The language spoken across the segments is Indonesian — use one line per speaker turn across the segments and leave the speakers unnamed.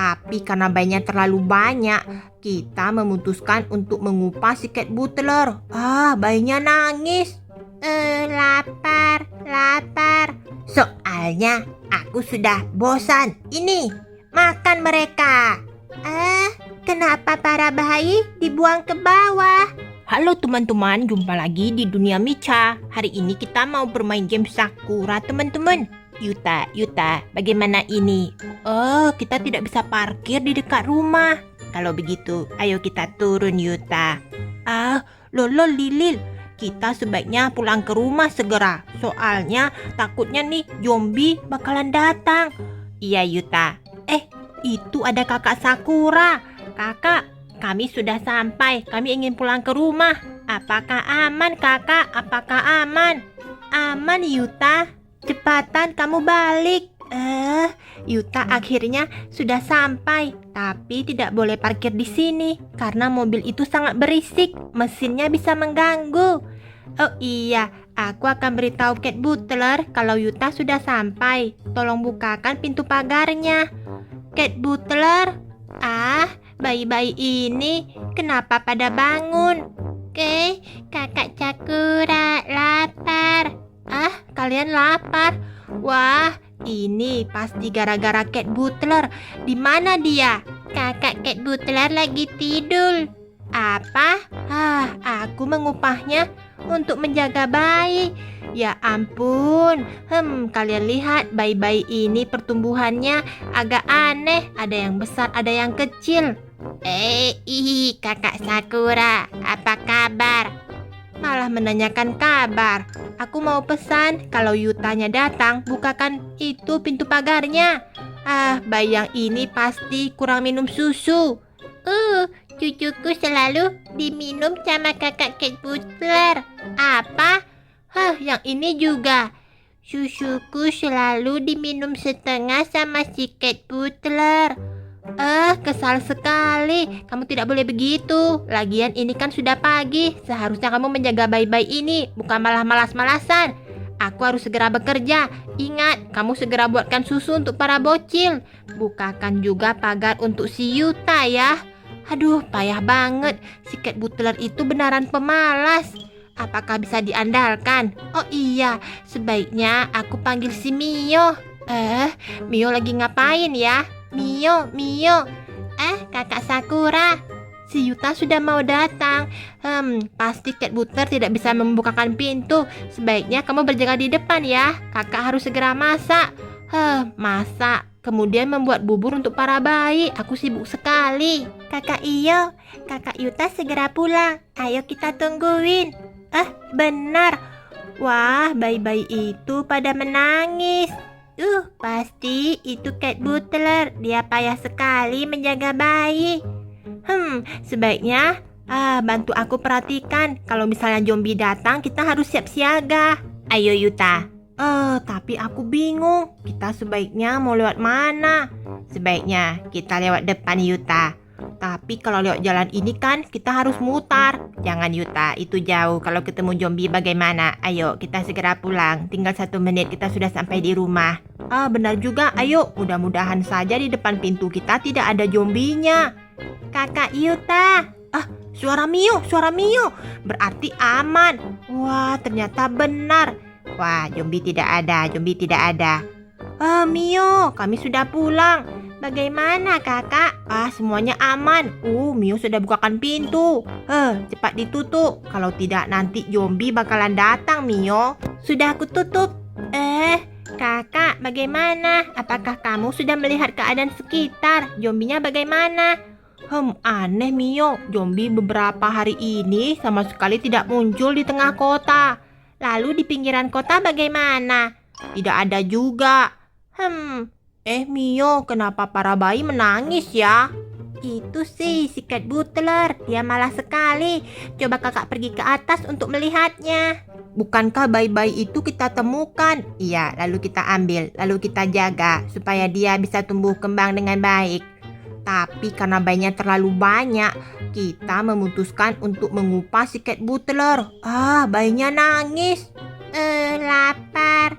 Tapi karena bayinya terlalu banyak, kita memutuskan untuk mengupas si cat butler. Bayinya nangis. Lapar, lapar. Soalnya aku sudah bosan. Ini, makan mereka. Kenapa para bayi dibuang ke bawah? Halo teman-teman, jumpa lagi di Dunia Micha. Hari ini kita mau bermain game Sakura, teman-teman. Yuta, bagaimana ini? Kita tidak bisa parkir di dekat rumah. Kalau begitu, ayo kita turun, Yuta. Lolo Lilil, kita sebaiknya pulang ke rumah segera. Soalnya takutnya nih zombie bakalan datang. Iya, Yuta. Itu ada kakak Sakura. Kakak, kami sudah sampai. Kami ingin pulang ke rumah. Apakah aman, kakak? Apakah aman? Aman, Yuta. Cepatan kamu balik. Yuta akhirnya sudah sampai. Tapi tidak boleh parkir di sini karena mobil itu sangat berisik. Mesinnya bisa mengganggu. Oh iya, aku akan beritahu Cat Butler kalau Yuta sudah sampai. Tolong bukakan pintu pagarnya. Cat Butler, bayi-bayi ini kenapa pada bangun? Kakak Sakura lapar. Kalian lapar? Wah, ini pasti gara-gara Cat Butler. Di mana dia? Kakak Cat Butler lagi tidur. Apa? Aku mengupahnya untuk menjaga bayi. Ya ampun. Kalian lihat bayi-bayi ini pertumbuhannya agak aneh. Ada yang besar, ada yang kecil. Kakak Sakura, apa kabar? Malah menanyakan kabar. Aku mau pesan kalau Yutanya datang, bukakan itu pintu pagarnya. Bayi yang ini pasti kurang minum susu. Cucuku selalu diminum sama kakak Cat Butler. Apa? Yang ini juga. Susuku selalu diminum setengah sama si Cat Butler. Kesal sekali. Kamu tidak boleh begitu. Lagian ini kan sudah pagi. Seharusnya kamu menjaga bayi-bayi ini, bukan malah malas-malasan. Aku harus segera bekerja. Ingat, kamu segera buatkan susu untuk para bocil. Bukakan juga pagar untuk si Yuta ya. Aduh, payah banget. Si Cat Butler itu benaran pemalas. Apakah bisa diandalkan? Oh iya, sebaiknya aku panggil si Mio. Mio lagi ngapain ya? Mio. Kakak Sakura. Si Yuta sudah mau datang. Pasti Cat Butler tidak bisa membukakan pintu. Sebaiknya kamu berjaga di depan ya. Kakak harus segera masak. Masak. Kemudian membuat bubur untuk para bayi. Aku sibuk sekali. Kakak Iyo, kakak Yuta segera pulang. Ayo kita tungguin. Benar. Wah, bayi-bayi itu pada menangis. Pasti itu Cat Butler. Dia payah sekali menjaga bayi. Sebaiknya bantu aku perhatikan. Kalau misalnya zombie datang, kita harus siap siaga. Ayo Yuta. Tapi aku bingung. Kita sebaiknya mau lewat mana? Sebaiknya kita lewat depan Yuta. Tapi kalau lewat jalan ini kan kita harus mutar. Jangan Yuta, itu jauh. Kalau ketemu zombie bagaimana? Ayo kita segera pulang. Tinggal 1 menit kita sudah sampai di rumah. Benar juga. Ayo, mudah-mudahan saja di depan pintu kita tidak ada zombinya. Kakak Yuta. Suara Mio. Berarti aman. Wah, ternyata benar. Wah, zombie tidak ada. Mio, kami sudah pulang. Bagaimana kakak? Semuanya aman. Mio sudah bukakan pintu. Cepat ditutup. Kalau tidak nanti zombie bakalan datang, Mio. Sudah aku tutup. Kakak, bagaimana? Apakah kamu sudah melihat keadaan sekitar? Zombinya bagaimana? Aneh Mio. Zombie beberapa hari ini sama sekali tidak muncul di tengah kota. Lalu di pinggiran kota bagaimana? Tidak ada juga. Mio, kenapa para bayi menangis ya? Itu sih si Cat Butler. Dia malas sekali. Coba kakak pergi ke atas untuk melihatnya. Bukankah bayi-bayi itu kita temukan? Iya, lalu kita ambil. Lalu kita jaga supaya dia bisa tumbuh kembang dengan baik. Tapi karena bayinya terlalu banyak, kita memutuskan untuk mengupas si Cat Butler. Bayinya nangis. Lapar.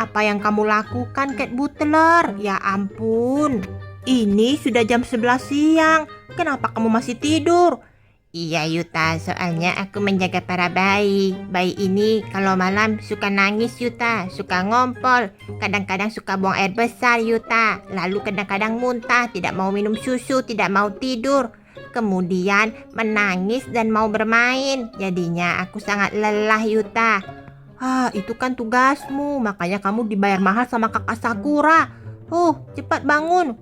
apa yang kamu lakukan, Cat Butler? Ya ampun. Ini sudah jam 11 siang. Kenapa kamu masih tidur? Iya Yuta, soalnya aku menjaga para bayi. Bayi ini kalau malam suka nangis Yuta, suka ngompol. Kadang-kadang suka buang air besar Yuta. Lalu kadang-kadang muntah, tidak mau minum susu, tidak mau tidur. Kemudian menangis dan mau bermain. Jadinya aku sangat lelah Yuta. Itu kan tugasmu, makanya kamu dibayar mahal sama kakak Sakura. Cepat bangun.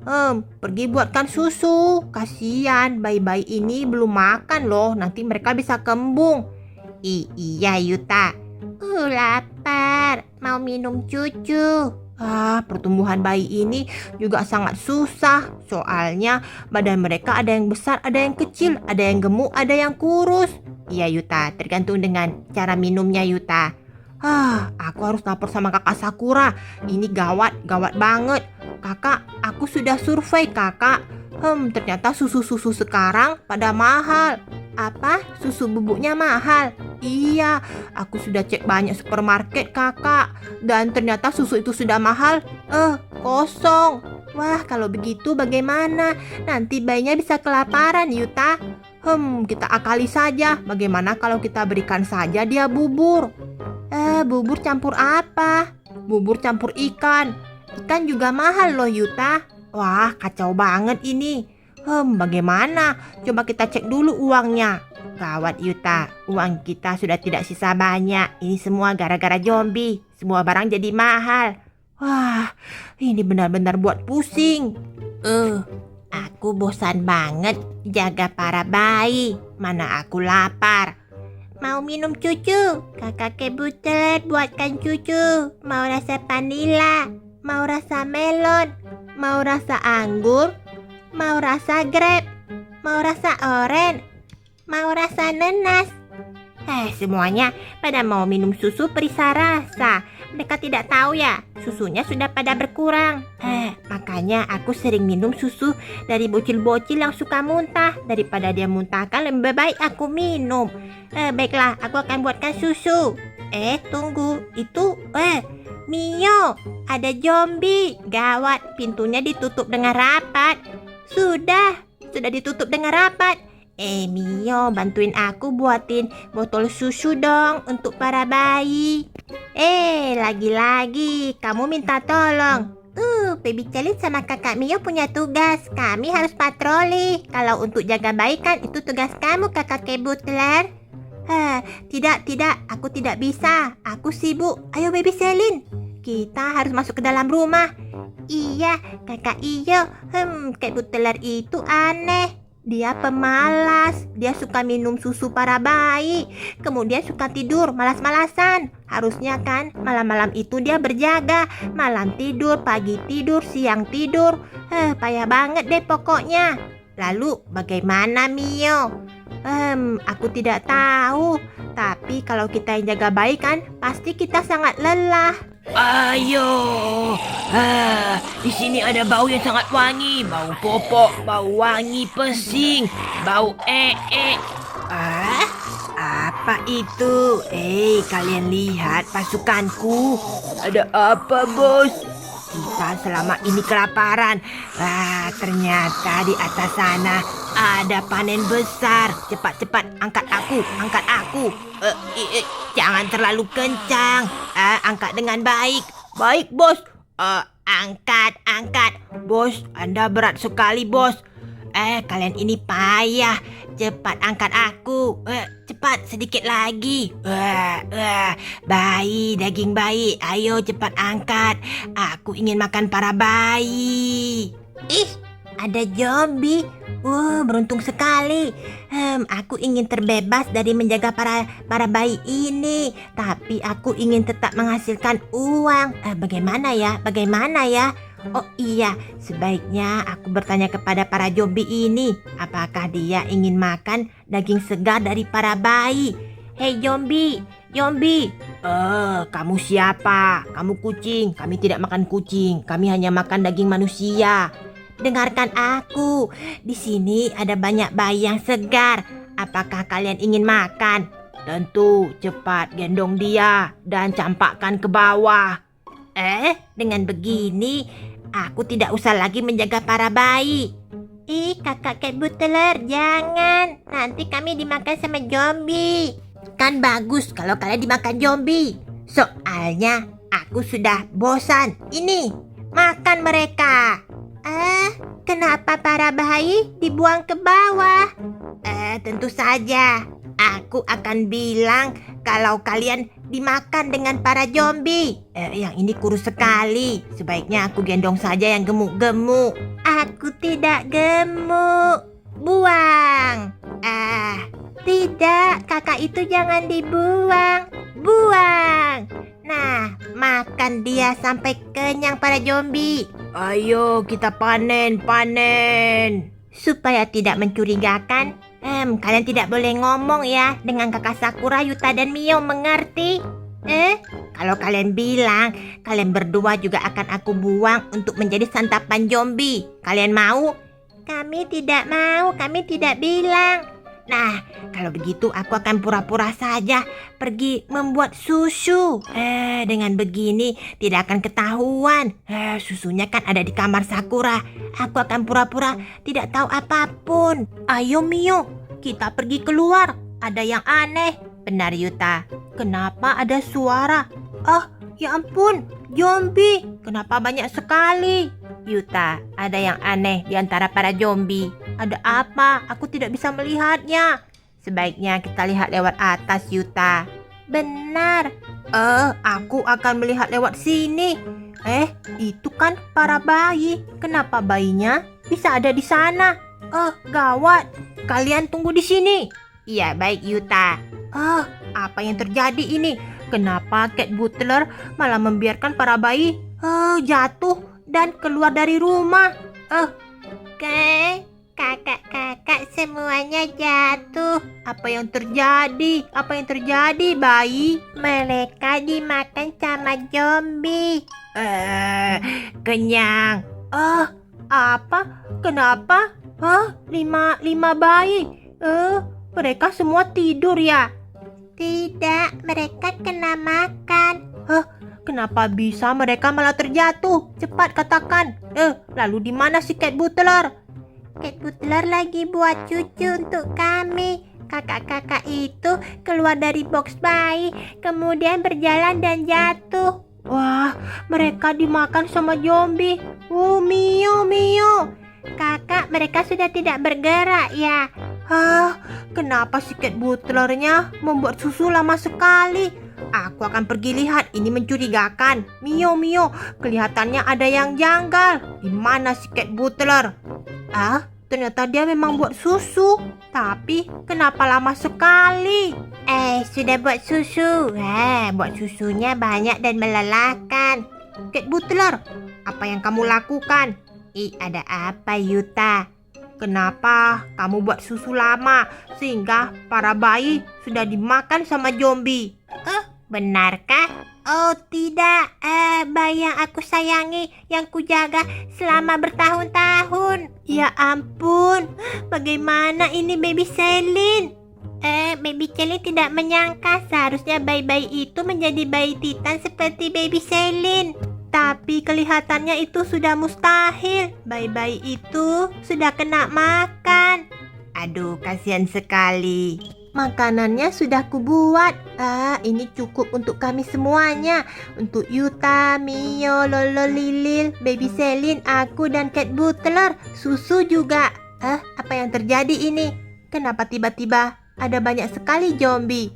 Pergi buatkan susu. Kasihan, bayi-bayi ini belum makan loh. Nanti mereka bisa kembung. Iya Yuta. Lapar. Mau minum cucu. Pertumbuhan bayi ini juga sangat susah. Soalnya badan mereka ada yang besar, ada yang kecil, ada yang gemuk, ada yang kurus. Iya Yuta, tergantung dengan cara minumnya Yuta. Aku harus lapor sama kakak Sakura. Ini gawat banget. Kakak, aku sudah survei kakak. Ternyata susu-susu sekarang pada mahal. Apa? Susu bubuknya mahal? Iya, aku sudah cek banyak supermarket kakak. Dan ternyata susu itu sudah mahal. Kosong. Wah, kalau begitu bagaimana? Nanti bayinya bisa kelaparan Yuta. Kita akali saja. Bagaimana kalau kita berikan saja dia bubur? Bubur campur apa? Bubur campur ikan. Ikan juga mahal loh Yuta. Wah, kacau banget ini. Bagaimana? Coba kita cek dulu uangnya. Gawat Yuta, uang kita sudah tidak sisa banyak. Ini semua gara-gara zombie. Semua barang jadi mahal. Wah, ini benar-benar buat pusing. Aku bosan banget jaga para bayi. Mana aku lapar. Mau minum cucu? Kakak Cat Butler buatkan cucu. Mau rasa vanila? Mau rasa melon? Mau rasa anggur? Mau rasa grape? Mau rasa oren? Mau rasa nanas? Semuanya pada mau minum susu perisa rasa. Mereka tidak tahu ya, susunya sudah pada berkurang. Makanya aku sering minum susu dari bocil-bocil yang suka muntah. Daripada dia muntahkan, lebih baik aku minum. Baiklah, aku akan buatkan susu. Tunggu, itu Mio, ada zombie. Gawat, pintunya ditutup dengan rapat. Sudah ditutup dengan rapat. Mio, bantuin aku buatin botol susu dong untuk para bayi. Lagi-lagi kamu minta tolong. Baby Celine sama kakak Mio punya tugas. Kami harus patroli. Kalau untuk jaga bayi kan itu tugas kamu kakak Cat Butler. Tidak, aku tidak bisa. Aku sibuk. Ayo Baby Celine, kita harus masuk ke dalam rumah. Iya, kakak Iyo. Cat Butler itu aneh. Dia pemalas, dia suka minum susu para bayi, kemudian suka tidur malas-malasan. Harusnya kan malam-malam itu dia berjaga, malam tidur, pagi tidur, siang tidur. Payah banget deh pokoknya. Lalu bagaimana Mio? Aku tidak tahu. Tapi kalau kita yang jaga bayi kan, pasti kita sangat lelah.
Ayo, di sini ada bau yang sangat wangi, bau popok, bau wangi pesing, bau
Apa itu? Kalian lihat pasukanku.
Ada apa, bos?
Kita selama ini kelaparan. Ternyata di atas sana ada panen besar. Cepat, angkat aku. Jangan terlalu kencang. Angkat dengan baik. Baik, bos. Angkat. Bos, Anda berat sekali, bos. Kalian ini payah. Cepat angkat aku. Cepat, sedikit lagi. Bayi, daging bayi. Ayo cepat angkat. Aku ingin makan para bayi. Ada zombie. Beruntung sekali. Aku ingin terbebas dari menjaga para bayi ini. Tapi aku ingin tetap menghasilkan uang. Bagaimana ya? Oh iya, sebaiknya aku bertanya kepada para zombie ini. Apakah dia ingin makan daging segar dari para bayi? Hei zombie. Kamu siapa? Kamu kucing. Kami tidak makan kucing. Kami hanya makan daging manusia. Dengarkan aku. Di sini ada banyak bayi yang segar. Apakah kalian ingin makan? Tentu, cepat gendong dia dan campakkan ke bawah. Dengan begini, aku tidak usah lagi menjaga para bayi. Ih, kakak Cat Butler, jangan. Nanti kami dimakan sama zombie. Kan bagus kalau kalian dimakan zombie. Soalnya aku sudah bosan. Ini, makan mereka. Kenapa para bayi dibuang ke bawah? Tentu saja. Aku akan bilang kalau kalian dimakan dengan para zombie. Yang ini kurus sekali. Sebaiknya aku gendong saja yang gemuk-gemuk. Aku tidak gemuk. Buang. Tidak. Kakak itu jangan dibuang. Buang. Nah, makan dia sampai kenyang para zombie.
Ayo kita panen.
Supaya tidak mencurigakan, kalian tidak boleh ngomong ya dengan kakak Sakura, Yuta, dan Mio, mengerti? Kalau kalian bilang, kalian berdua juga akan aku buang untuk menjadi santapan zombie. Kalian mau? Kami tidak mau, kami tidak bilang. Nah, kalau begitu aku akan pura-pura saja pergi membuat susu. Dengan begini tidak akan ketahuan. Susunya kan ada di kamar Sakura. Aku akan pura-pura tidak tahu apapun. Ayo Mio, kita pergi keluar. Ada yang aneh. Benar Yuta. Kenapa ada suara? Ya ampun, zombie. Kenapa banyak sekali? Yuta, ada yang aneh di antara para zombie. Ada apa? Aku tidak bisa melihatnya. Sebaiknya kita lihat lewat atas, Yuta. Benar. Aku akan melihat lewat sini. Itu kan para bayi. Kenapa bayinya bisa ada di sana? Gawat. Kalian tunggu di sini. Iya, baik Yuta. Apa yang terjadi ini? Kenapa Cat Butler malah membiarkan para bayi jatuh dan keluar dari rumah? Kakak semuanya jatuh. Apa yang terjadi? Apa yang terjadi, bayi? Mereka dimakan sama zombie. Kenyang. Apa? Kenapa? Lima bayi. Mereka semua tidur ya? Tidak, mereka kena makan. Kenapa bisa mereka malah terjatuh? Cepat katakan. Lalu di mana si Cat Butler? Cat Butler lagi buat cucu untuk kami. Kakak-kakak itu keluar dari box bayi, kemudian berjalan dan jatuh. Wah, mereka dimakan sama zombie. Mio. Kakak, mereka sudah tidak bergerak ya? Kenapa si Cat Butlernya membuat susu lama sekali? Aku akan pergi lihat, ini mencurigakan. Mio, kelihatannya ada yang janggal. Di mana si Cat Butler? Ternyata dia memang buat susu. Tapi kenapa lama sekali? Sudah buat susu. Buat susunya banyak dan melelahkan. Cat Butler, apa yang kamu lakukan? Ada apa Yuta? Kenapa kamu buat susu lama sehingga para bayi sudah dimakan sama zombie? Benarkah? Oh tidak, bayi yang aku sayangi, yang kujaga selama bertahun-tahun. Ya ampun, bagaimana ini Baby Celine? Baby Celine tidak menyangka seharusnya bayi-bayi itu menjadi bayi Titan seperti Baby Celine. Tapi kelihatannya itu sudah mustahil. Bayi-bayi itu sudah kena makan. Aduh, kasihan sekali. Makanannya sudah kubuat. Ini cukup untuk kami semuanya. Untuk Yuta, Mio, Lolo, Lilil, Baby Celine, aku dan Cat Butler. Susu juga. Apa yang terjadi ini? Kenapa tiba-tiba ada banyak sekali zombie?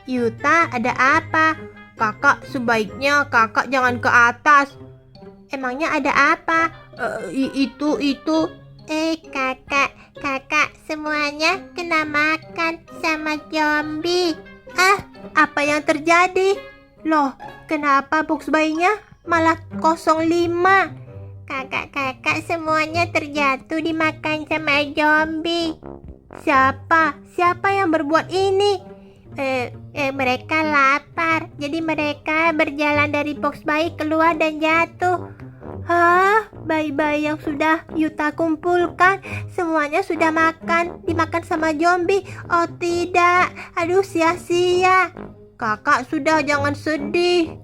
Yuta, ada apa? Kakak, sebaiknya kakak jangan ke atas. Emangnya ada apa? Itu. Kakak semuanya kena makan sama zombie. Apa yang terjadi? Loh, kenapa box bayinya malah 05? Kakak semuanya terjatuh dimakan sama zombie. Siapa yang berbuat ini? Mereka lapar, jadi mereka berjalan dari box bayi keluar dan jatuh. Bayi-bayi yang sudah Yuta kumpulkan semuanya sudah dimakan sama zombie. Oh tidak, aduh sia-sia. Kakak sudah, jangan sedih.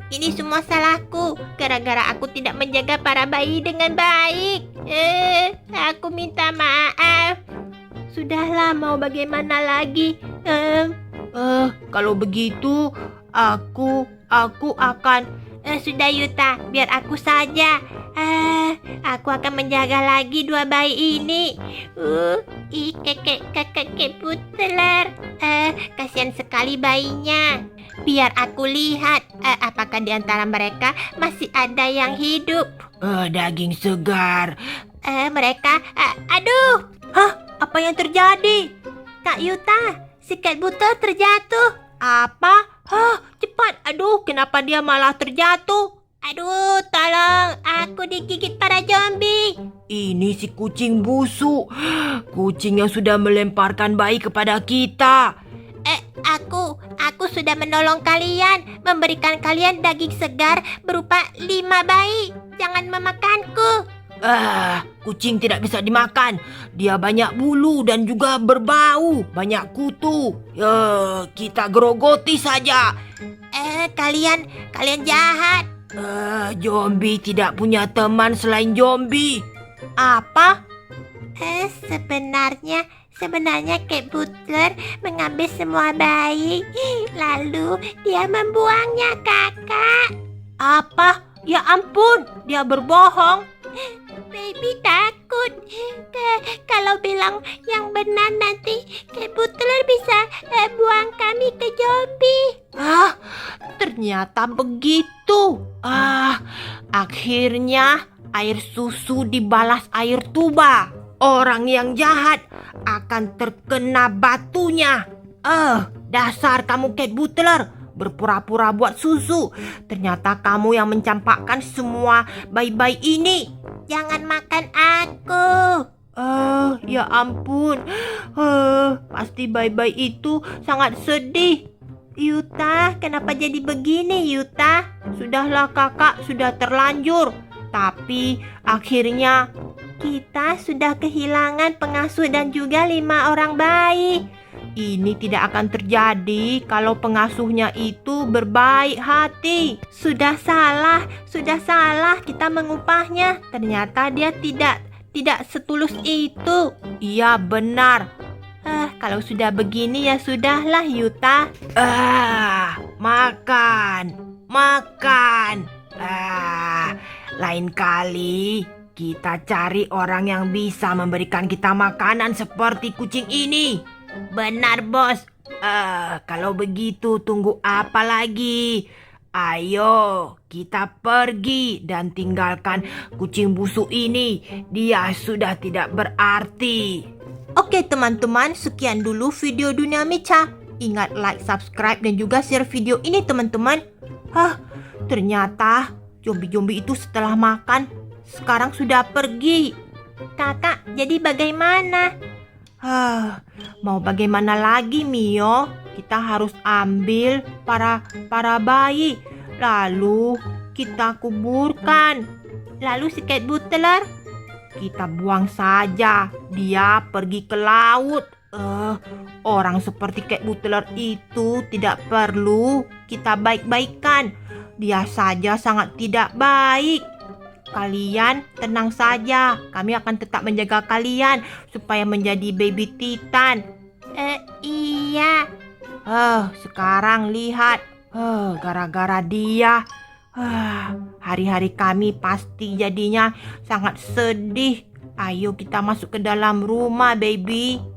Ini semua salahku. Gara-gara aku tidak menjaga para bayi dengan baik. Aku minta maaf. Sudahlah, mau bagaimana lagi? Kalau begitu, aku akan... sudah Yuta, biar aku saja. Aku akan menjaga lagi 2 bayi ini. Kakek Butler. Kasihan sekali bayinya. Biar aku lihat apakah di antara mereka masih ada yang hidup.
Daging segar.
Mereka, aduh. Hah? Apa yang terjadi? Kak Yuta, si Cat Butler terjatuh. Apa? Hah, cepat. Aduh, kenapa dia malah terjatuh? Aduh, tolong. Aku digigit para zombie.
Ini si kucing busuk. Kucing yang sudah melemparkan bayi kepada kita.
Aku sudah menolong kalian. Memberikan kalian daging segar berupa 5 bayi. Jangan memakanku.
Kucing tidak bisa dimakan. Dia banyak bulu dan juga berbau, banyak kutu. Kita gerogoti saja.
Kalian jahat.
Zombie tidak punya teman selain zombie.
Apa? Sebenarnya Cat Butler mengambil semua bayi. Lalu dia membuangnya, kakak. Apa? Ya ampun, dia berbohong. Baby takut. Kalau bilang yang benar nanti Cat Butler bisa buang kami ke zombie. Ternyata begitu. Akhirnya air susu dibalas air tuba. Orang yang jahat akan terkena batunya. Dasar kamu Cat Butler, berpura-pura buat susu. Ternyata kamu yang mencampakkan semua bayi-bayi ini. Jangan makan aku. Ya ampun. Pasti bayi-bayi itu sangat sedih. Yuta, kenapa jadi begini Yuta? Sudahlah kakak, sudah terlanjur. Tapi akhirnya kita sudah kehilangan pengasuh dan juga 5 orang bayi. Ini tidak akan terjadi kalau pengasuhnya itu berbaik hati. Sudah salah kita mengupahnya. Ternyata dia tidak setulus itu. Iya benar. Kalau sudah begini ya sudahlah Yuta.
Makan. Lain kali kita cari orang yang bisa memberikan kita makanan seperti kucing ini.
Benar bos.
Kalau begitu tunggu apa lagi? Ayo kita pergi dan tinggalkan kucing busuk ini. Dia sudah tidak berarti.
Oke teman-teman, sekian dulu video Dunia Micha. Ingat like, subscribe dan juga share video ini teman-teman. Ternyata zombie-zombie itu setelah makan sekarang sudah pergi. Kakak, jadi bagaimana? Mau bagaimana lagi Mio? Kita harus ambil para bayi. Lalu kita kuburkan. Lalu si Cat Butler? Kita buang saja. Dia pergi ke laut. Orang seperti Cat Butler itu tidak perlu kita baik-baikan. Dia saja sangat tidak baik. Kalian tenang saja. Kami akan tetap menjaga kalian supaya menjadi baby Titan. Iya. Sekarang lihat. Gara-gara dia. Hari-hari kami pasti jadinya sangat sedih. Ayo kita masuk ke dalam rumah, baby.